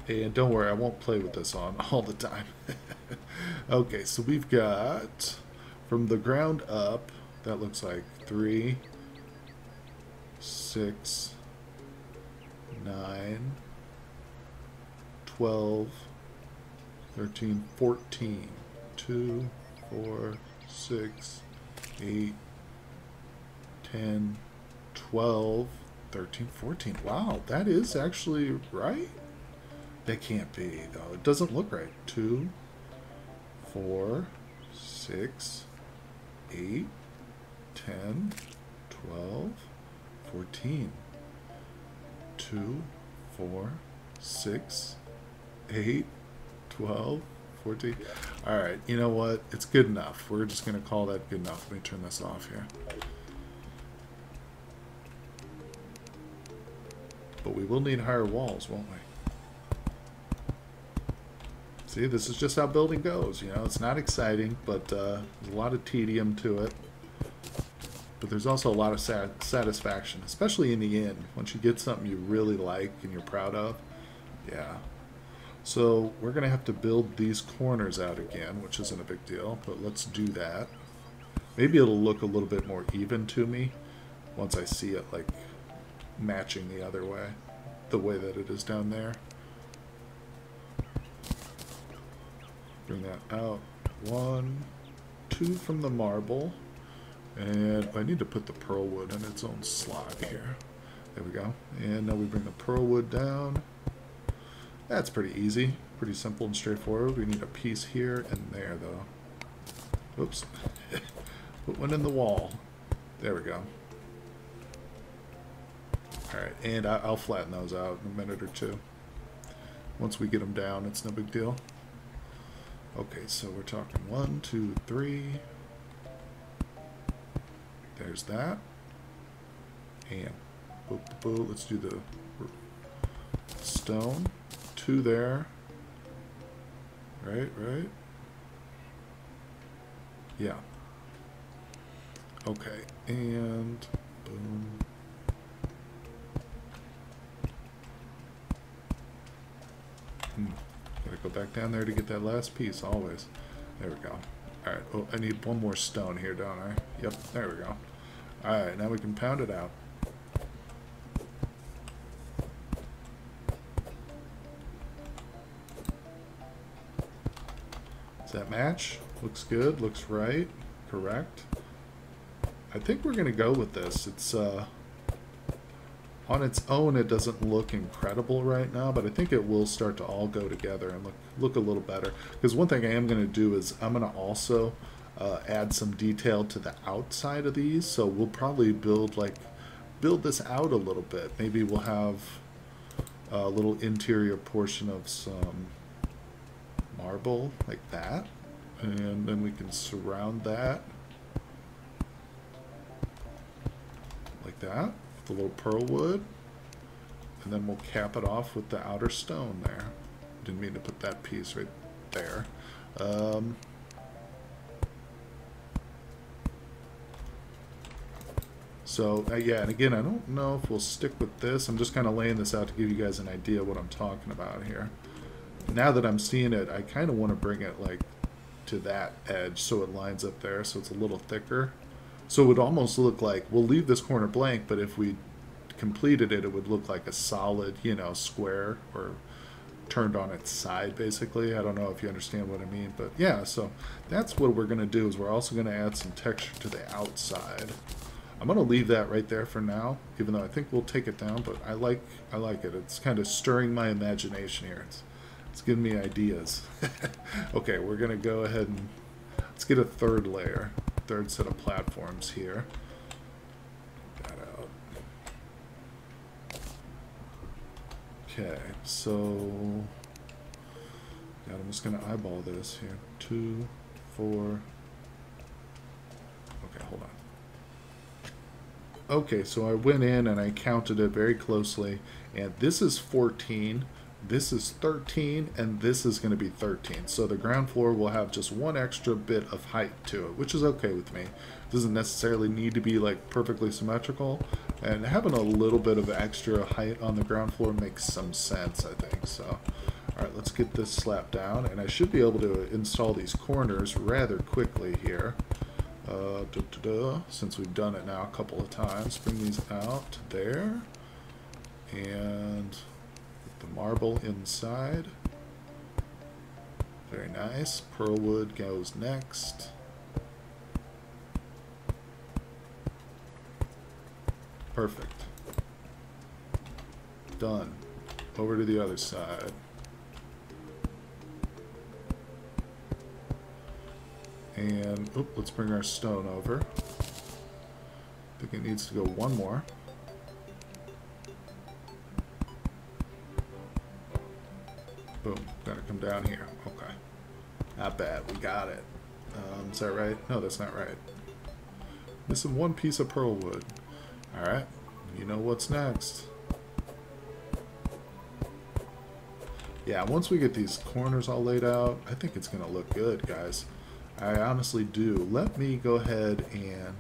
And don't worry, I won't play with this on all the time. Okay, so we've got from the ground up. That looks like 3, 6, 9, 12, 13, 14, 2, 4, 6, 8, 10, 12, 13, 14. Wow, that is actually right? That can't be, though. It doesn't look right. 2, 4, 6, 8, 10, 12, 14. 2, 4, 6, 8, 12, 14. Alright, you know what? It's good enough. We're just going to call that good enough. Let me turn this off here. But we will need higher walls, won't we? See, this is just how building goes. You know, it's not exciting, but there's a lot of tedium to it. But there's also a lot of satisfaction, especially in the end, once you get something you really like and you're proud of. Yeah. So we're going to have to build these corners out again, which isn't a big deal, but let's do that. Maybe it'll look a little bit more even to me once I see it like matching the other way, the way that it is down there. Bring that out. 1, 2 from the marble. And I need to put the pearl wood in its own slot here. There we go. And now we bring the pearl wood down. That's pretty easy. Pretty simple and straightforward. We need a piece here and there, though. Oops. Put one in the wall. There we go. Alright, and I'll flatten those out in a minute or two. Once we get them down, it's no big deal. Okay, so we're talking 1, 2, 3... There's that. And boop, boop, boop. Let's do the stone. 2 there. Right. Yeah. Okay. And boom. Gotta go back down there to get that last piece, always. There we go. Alright, oh, I need one more stone here, don't I? Yep, there we go. Alright, now we can pound it out. Does that match? Looks good, looks right, correct. I think we're gonna go with this. It's on its own it doesn't look incredible right now, but I think it will start to all go together and look a little better. Because one thing I am gonna do is I'm gonna also add some detail to the outside of these, so we'll probably build this out a little bit. Maybe we'll have a little interior portion of some marble like that, and then we can surround that like that with a little pearl wood, and then we'll cap it off with the outer stone there. Didn't mean to put that piece right there. So, yeah, and again, I don't know if we'll stick with this. I'm just kind of laying this out to give you guys an idea of what I'm talking about here. Now that I'm seeing it, I kind of want to bring it, like, to that edge so it lines up there, so it's a little thicker. So it would almost look like, we'll leave this corner blank, but if we completed it, it would look like a solid, you know, square, or turned on its side, basically. I don't know if you understand what I mean, but yeah, so that's what we're going to do, is we're also going to add some texture to the outside. I'm going to leave that right there for now, even though I think we'll take it down, but I like it. It's kind of stirring my imagination here. It's giving me ideas. Okay, we're going to go ahead and let's get a third layer, third set of platforms here. Get that out. Okay, so yeah, I'm just going to eyeball this here. 2, 4. Okay, hold on. Okay, so I went in and I counted it very closely, and this is 14, this is 13, and this is going to be 13. So the ground floor will have just one extra bit of height to it, which is okay with me. It doesn't necessarily need to be like perfectly symmetrical, and having a little bit of extra height on the ground floor makes some sense, I think. So, alright, let's get this slapped down, and I should be able to install these corners rather quickly here. Since we've done it now a couple of times, bring these out to there, and put the marble inside. Very nice. Pearl wood goes next. Perfect. Done. Over to the other side. And, let's bring our stone over. I think it needs to go one more. Boom. Gotta come down here. Okay. Not bad. We got it. Is that right? No, that's not right. Missing one piece of pearl wood. Alright. You know what's next. Yeah, once we get these corners all laid out, I think it's going to look good, guys. I honestly do. Let me go ahead and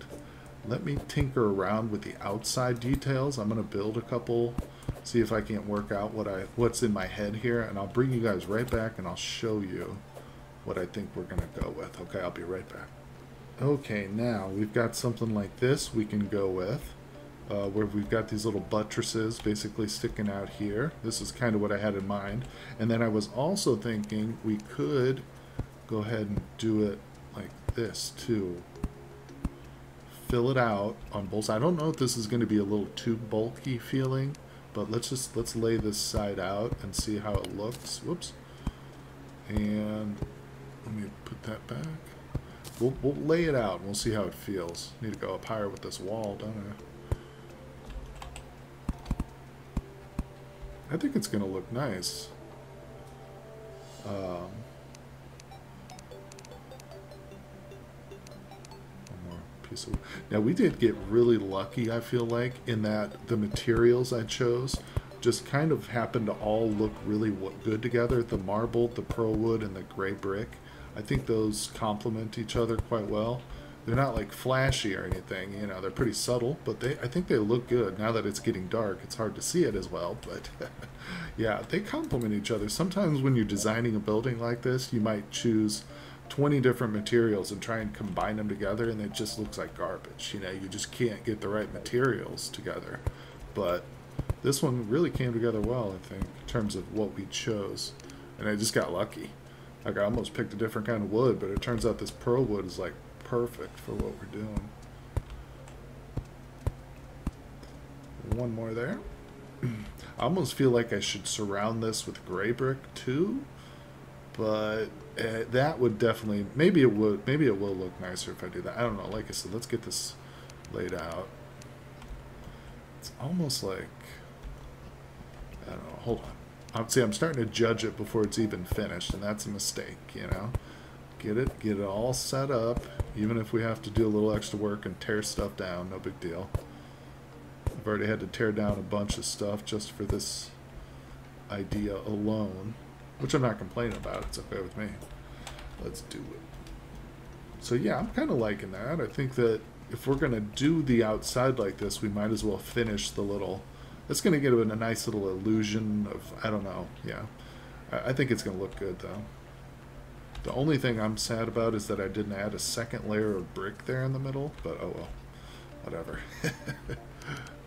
let me tinker around with the outside details. I'm going to build a couple, see if I can't work out what's in my head here, and I'll bring you guys right back and I'll show you what I think we're going to go with. Okay, I'll be right back. Okay, now we've got something like this we can go with, where we've got these little buttresses basically sticking out here. This is kind of what I had in mind. And then I was also thinking we could go ahead and do it like this too. Fill it out on both sides. I don't know if this is going to be a little too bulky feeling, but let's lay this side out and see how it looks. Whoops. And let me put that back. We'll lay it out and we'll see how it feels. Need to go up higher with this wall, don't I? I think it's going to look nice. Now we did get really lucky, I feel like, in that the materials I chose just kind of happened to all look really good together. The marble, the pearl wood, and the gray brick. I think those complement each other quite well. They're not like flashy or anything, you know, they're pretty subtle, but I think they look good. Now that it's getting dark, it's hard to see it as well, but yeah, they complement each other. Sometimes when you're designing a building like this, you might choose 20 different materials and try and combine them together, and it just looks like garbage. You know, you just can't get the right materials together. But this one really came together well, I think, in terms of what we chose. And I just got lucky. Like, I almost picked a different kind of wood, but it turns out this pearl wood is like perfect for what we're doing. One more there. I almost feel like I should surround this with gray brick too, but that would definitely, maybe it will look nicer if I do that. I don't know. Like I said, let's get this laid out. It's almost like, I don't know. Hold on. I'm starting to judge it before it's even finished, and that's a mistake, you know. Get it all set up, even if we have to do a little extra work and tear stuff down, no big deal. I've already had to tear down a bunch of stuff just for this idea alone, which I'm not complaining about. It's okay with me. Let's do it. So yeah, I'm kind of liking that. I think that if we're going to do the outside like this, we might as well finish the little... It's going to give it a nice little illusion of, I don't know, yeah. I think it's going to look good, though. The only thing I'm sad about is that I didn't add a second layer of brick there in the middle, but oh well. Whatever.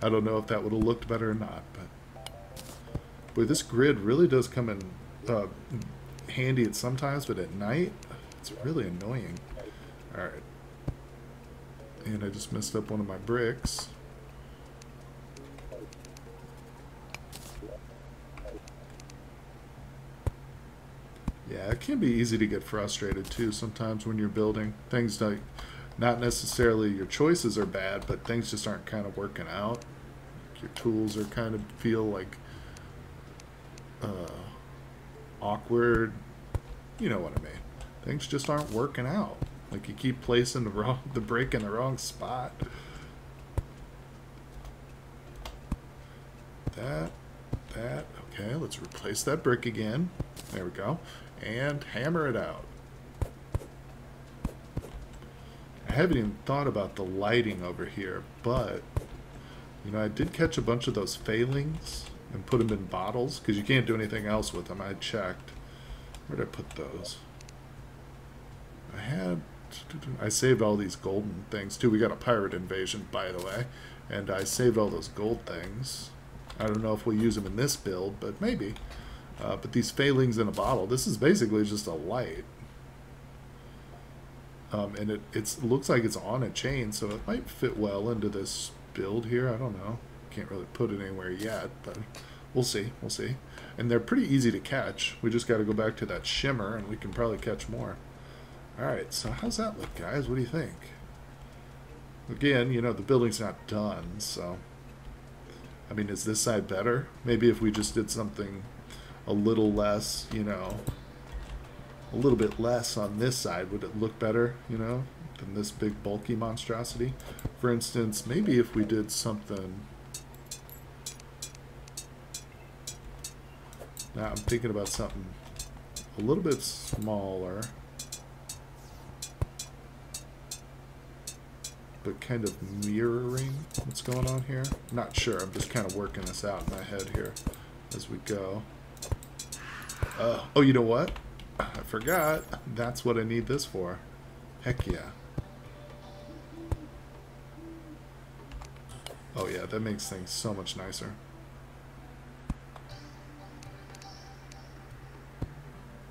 I don't know if that would have looked better or not, but... Boy, this grid really does come in handy at sometimes, but at night, it's really annoying. Alright. And I just messed up one of my bricks. Yeah, it can be easy to get frustrated too sometimes when you're building. Things like, not necessarily your choices are bad, but things just aren't kind of working out. Your tools are kind of feel like awkward. You know what I mean. Things just aren't working out. Like you keep placing the brick in the wrong spot. That. Okay, let's replace that brick again. There we go. And hammer it out. I haven't even thought about the lighting over here, but you know, I did catch a bunch of those failings and put them in bottles because you can't do anything else with them. I checked. Where did I put those? I saved all these golden things too. We got a pirate invasion, by the way, and I saved all those gold things. I don't know if we'll use them in this build, but maybe. But these failings in a bottle, this is basically just a light. And it looks like it's on a chain, so it might fit well into this build here. I don't know. Can't really put it anywhere yet, but we'll see. We'll see. And they're pretty easy to catch. We just got to go back to that shimmer, and we can probably catch more. Alright, so how's that look, guys? What do you think? Again, you know, the building's not done, so... I mean, is this side better? Maybe if we just did something a little less, you know, a little bit less on this side, would it look better, you know, than this big bulky monstrosity? For instance, maybe if we did something... Now I'm thinking about something a little bit smaller, but kind of mirroring what's going on here. Not sure. I'm just kind of working this out in my head here as we go. Oh, you know what? I forgot. That's what I need this for. Heck yeah. Oh yeah, that makes things so much nicer.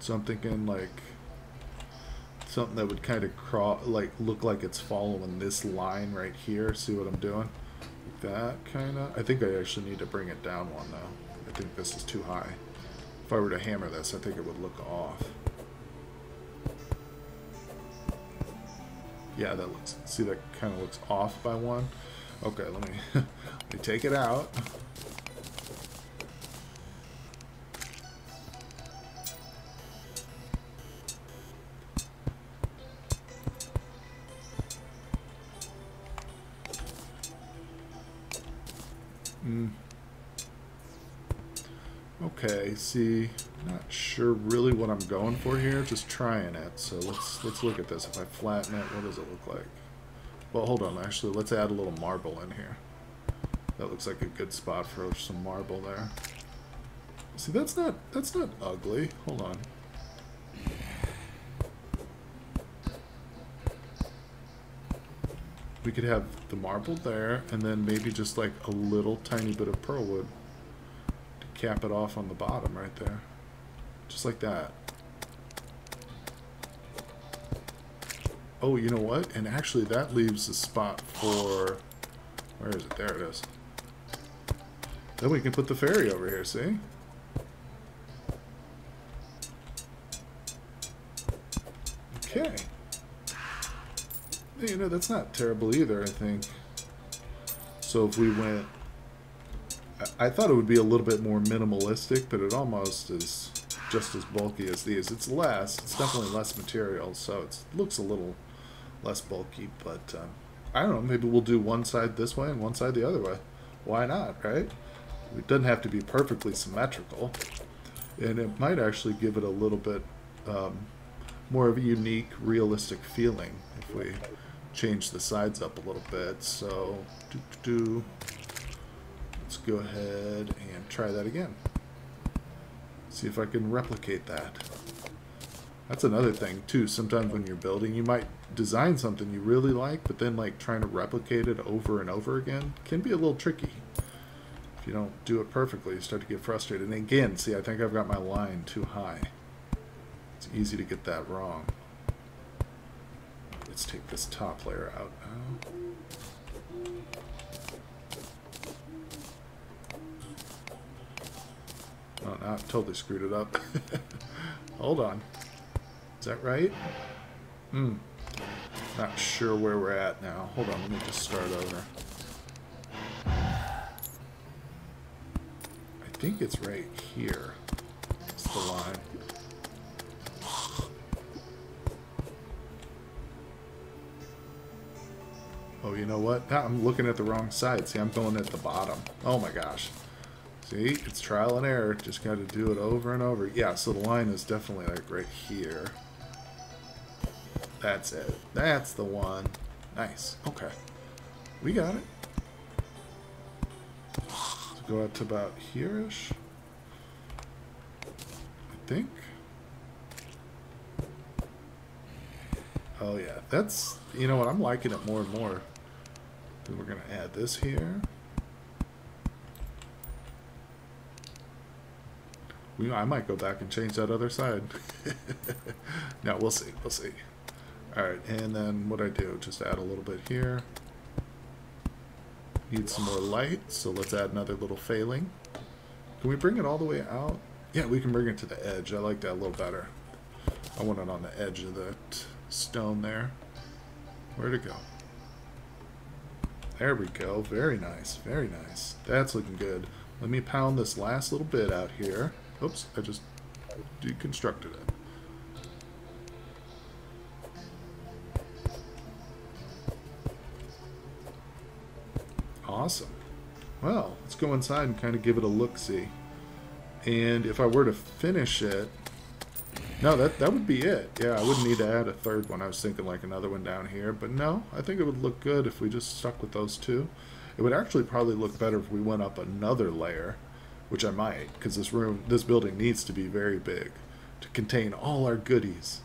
So I'm thinking like something that would kind of look like it's following this line right here. See what I'm doing? Like that kind of. I think I actually need to bring it down one though. I think this is too high. If I were to hammer this, I think it would look off. Yeah, that looks. See, that kind of looks off by one. Okay, let me let me take it out. Okay, see, not sure really what I'm going for here, just trying it. So let's look at this. If I flatten it, what does it look like? Well, hold on, actually, let's add a little marble in here. That looks like a good spot for some marble there. See, that's not ugly. Hold on. We could have the marble there, and then maybe just like a little tiny bit of pearl wood to cap it off on the bottom right there. Just like that. Oh, you know what? And actually that leaves a spot for... Where is it? There it is. Then we can put the ferry over here, see? Okay. You know, that's not terrible either, I think. So if we went... I thought it would be a little bit more minimalistic, but it almost is just as bulky as these. It's less. It's definitely less material, so it looks a little less bulky, but I don't know. Maybe we'll do one side this way and one side the other way. Why not, right? It doesn't have to be perfectly symmetrical, and it might actually give it a little bit more of a unique, realistic feeling if we change the sides up a little bit. So, let's go ahead and try that again. See if I can replicate that. That's another thing too. Sometimes when you're building, you might design something you really like, but then like trying to replicate it over and over again can be a little tricky. If you don't do it perfectly, you start to get frustrated. And again, see, I think I've got my line too high. It's easy to get that wrong. Let's take this top layer out now. Oh, no, I've totally screwed it up. Hold on. Is that right? Not sure where we're at now. Hold on, let me just start over. I think it's right here. It's the line. Oh, you know what? Now I'm looking at the wrong side. See, I'm going at the bottom. Oh my gosh. See, it's trial and error. Just got to do it over and over. Yeah, so the line is definitely like right here. That's it. That's the one. Nice. Okay. We got it. Let's go out to about here-ish. I think. Oh yeah, that's, you know what, I'm liking it more and more. So we're going to add this here. I might go back and change that other side. No, we'll see. We'll see. Alright, and then what I do, just add a little bit here. Need some more light, so let's add another little failing. Can we bring it all the way out? Yeah, we can bring it to the edge. I like that a little better. I want it on the edge of that stone there. Where'd it go? There we go. Very nice. Very nice. That's looking good. Let me pound this last little bit out here. Oops, I just deconstructed it. Awesome. Well, let's go inside and kind of give it a look-see. And if I were to finish it... No, that would be it. Yeah, I wouldn't need to add a third one. I was thinking like another one down here. But no, I think it would look good if we just stuck with those two. It would actually probably look better if we went up another layer. Which I might, because this building needs to be very big to contain all our goodies.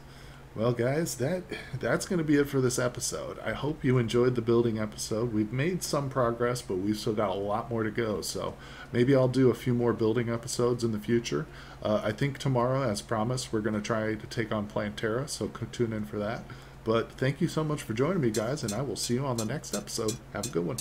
Well, guys, that's going to be it for this episode. I hope you enjoyed the building episode. We've made some progress, but we've still got a lot more to go. So maybe I'll do a few more building episodes in the future. I think tomorrow, as promised, we're going to try to take on Terraria, so tune in for that. But thank you so much for joining me, guys, and I will see you on the next episode. Have a good one.